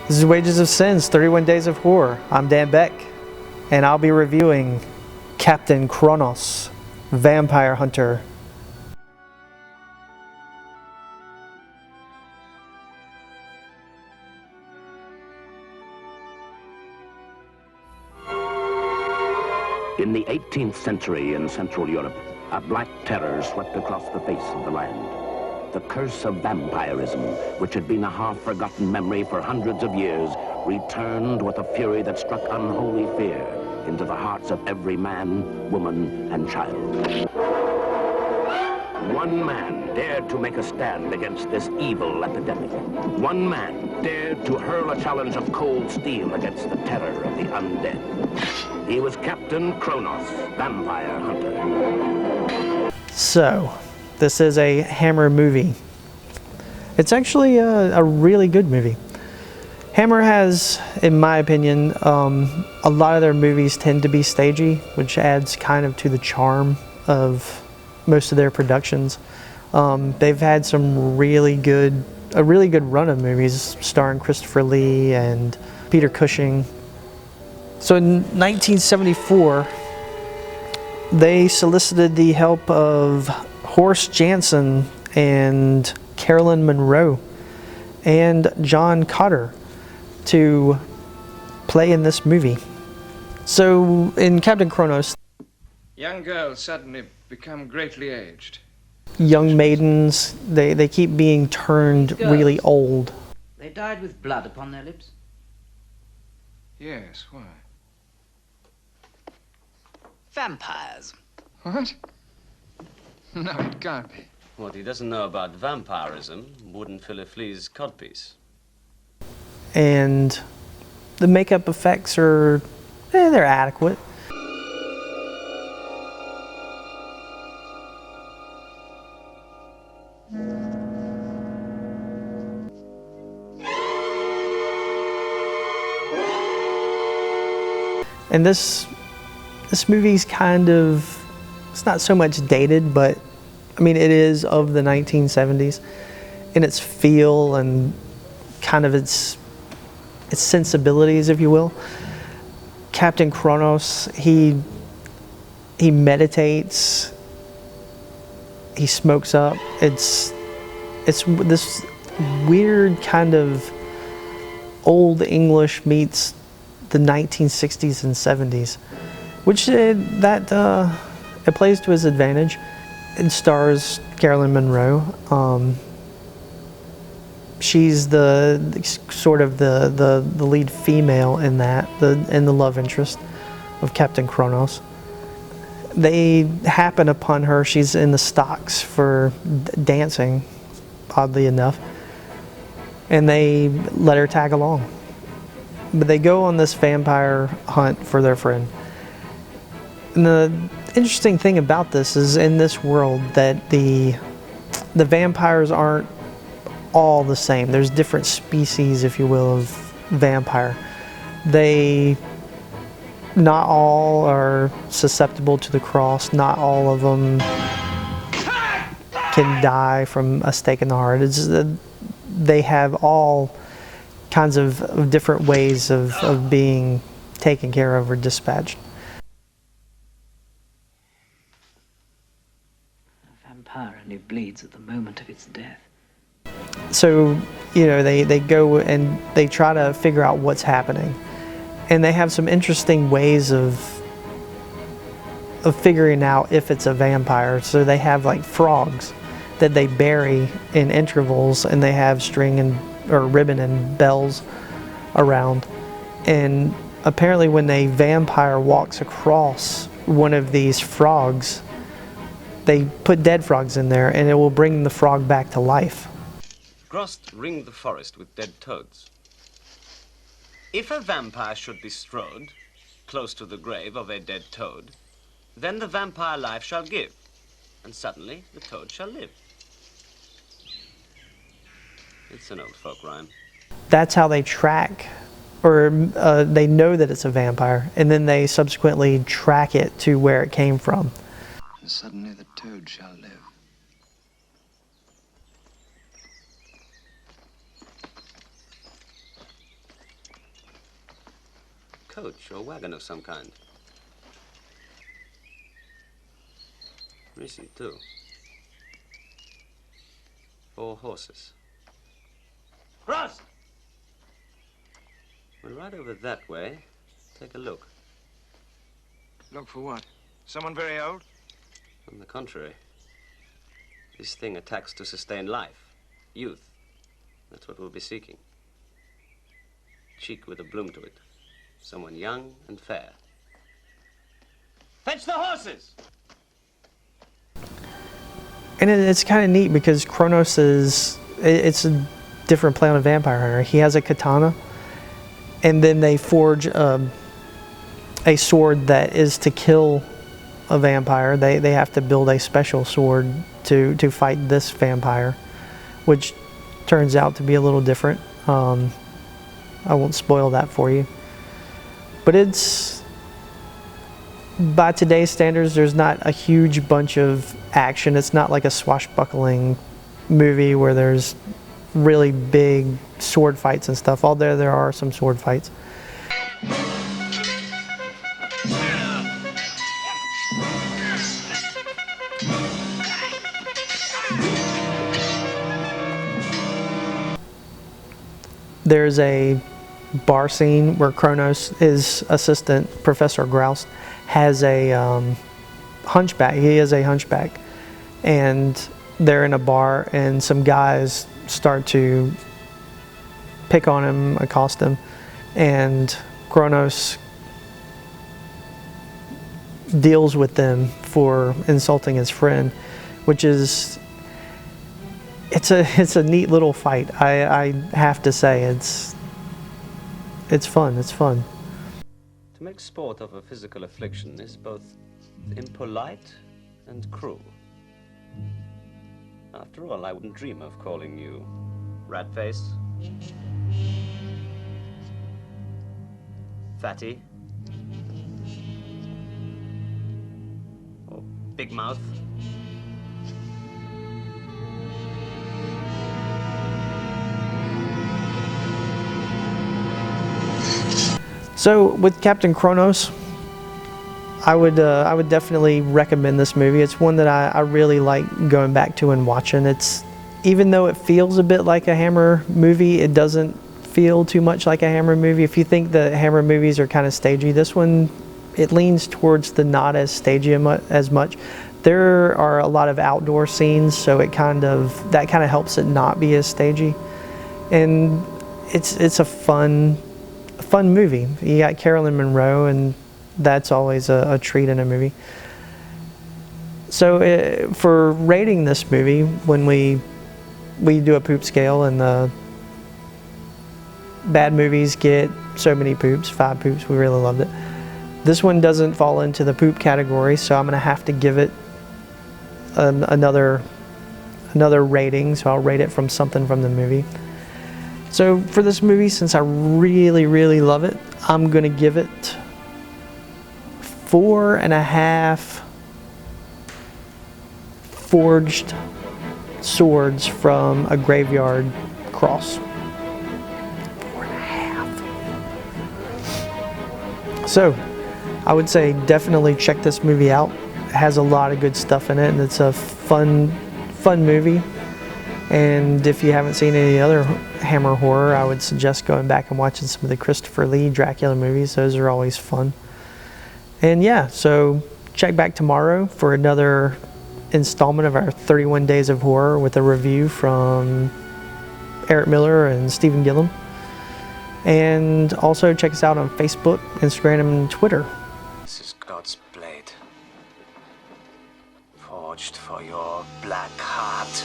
This is Wages of Cine's 31 Days of Horror. I'm Dan Beck, and I'll be reviewing Captain Kronos Vampire Hunter. In the 18th century in Central Europe, a black terror swept across the face of the land. The curse of vampirism, which had been a half-forgotten memory for hundreds of years, returned with a fury that struck unholy fear into the hearts of every man, woman, and child. One man dared to make a stand against this evil epidemic. One man dared to hurl a challenge of cold steel against the terror of the undead. He was Captain Kronos Vampire Hunter. So, this is a Hammer movie. It's actually a really good movie. Hammer has, in my opinion, a lot of their movies tend to be stagey, which adds kind of to the charm of most of their productions. They've had some a really good run of movies starring Christopher Lee and Peter Cushing. So in 1974, they solicited the help of Horace Jansen and Carolyn Monroe and John Cotter to play in this movie. So in Captain Kronos, young girls suddenly become greatly aged. Young maidens, they keep being turned really old. They died with blood upon their lips? Yes, why? Vampires. What? No, it can't be. What he doesn't know about vampirism wouldn't fill a flea's codpiece. And the makeup effects are, they're adequate. And this movie's kind of, it's not so much dated, but I mean it is of the 1970s in its feel and kind of its sensibilities, if you will. Captain Kronos, he meditates, he smokes up. It's this weird kind of old English meets the 1960s and 70s, which it plays to his advantage. It stars Carolyn Monroe. She's the sort of the lead female in that, and the love interest of Captain Kronos. They happen upon her. She's in the stocks for dancing, oddly enough, and they let her tag along. But they go on this vampire hunt for their friend. And the interesting thing about this is, in this world, that the vampires aren't all the same. There's different species, if you will, of vampire. Not all are susceptible to the cross. Not all of them can die from a stake in the heart. They have all kinds of different ways of being taken care of or dispatched. A vampire only bleeds at the moment of its death. So, you know, they go and they try to figure out what's happening. And they have some interesting ways of figuring out if it's a vampire. So they have like frogs that they bury in intervals, and they have string or ribbon and bells around. And apparently when a vampire walks across one of these frogs, they put dead frogs in there, and it will bring the frog back to life. Frost ringed the forest with dead toads. If a vampire should be strode close to the grave of a dead toad, then the vampire life shall give, and suddenly the toad shall live. It's an old folk rhyme. That's how they track, or they know that it's a vampire, and then they subsequently track it to where it came from. And suddenly the toad shall live. coach or wagon of some kind. Recent, too. 4 horses. Frost! Well, right over that way. Take a look. Look for what? Someone very old? On the contrary. This thing attacks to sustain life. Youth. That's what we'll be seeking. Cheek with a bloom to it. Someone young and fair. Fetch the horses! And it's kind of neat because Kronos it's a different play on a vampire hunter. He has a katana, and then they forge a sword that is to kill a vampire. They have to build a special sword to fight this vampire, which turns out to be a little different. I won't spoil that for you. But it's, by today's standards, there's not a huge bunch of action. It's not like a swashbuckling movie where there's really big sword fights and stuff. Although there are some sword fights. There's a bar scene where Kronos, his assistant, Professor Grouse, has a hunchback. He is a hunchback. And they're in a bar and some guys start to pick on him, accost him. And Kronos deals with them for insulting his friend, which is... It's a neat little fight. I have to say, it's fun. It's fun. To make sport of a physical affliction is both impolite and cruel. After all, I wouldn't dream of calling you rat-face, fatty, or big mouth. So with Captain Kronos, I would definitely recommend this movie. It's one that I really like going back to and watching. Even though it feels a bit like a Hammer movie, it doesn't feel too much like a Hammer movie. If you think the Hammer movies are kind of stagey, this one, it leans towards the not as stagey as much. There are a lot of outdoor scenes, so that kind of helps it not be as stagey. And it's a fun movie. You got Carolyn Monroe, and that's always a treat in a movie. So for rating this movie, when we do a poop scale, and the bad movies get so many poops, 5 poops, we really loved it. This one doesn't fall into the poop category, so I'm gonna have to give it another rating, so I'll rate it from something from the movie. So for this movie, since I really, really love it, I'm gonna give it 4.5 forged swords from a graveyard cross. 4.5. So I would say definitely check this movie out. It has a lot of good stuff in it, and it's a fun movie. And if you haven't seen any other Hammer horror, I would suggest going back and watching some of the Christopher Lee Dracula movies. Those are always fun. And yeah, so check back tomorrow for another installment of our 31 Days of Horror with a review from Eric Miller and Stephen Gillum. And also check us out on Facebook, Instagram, and Twitter. This is God's blade, forged for your black heart.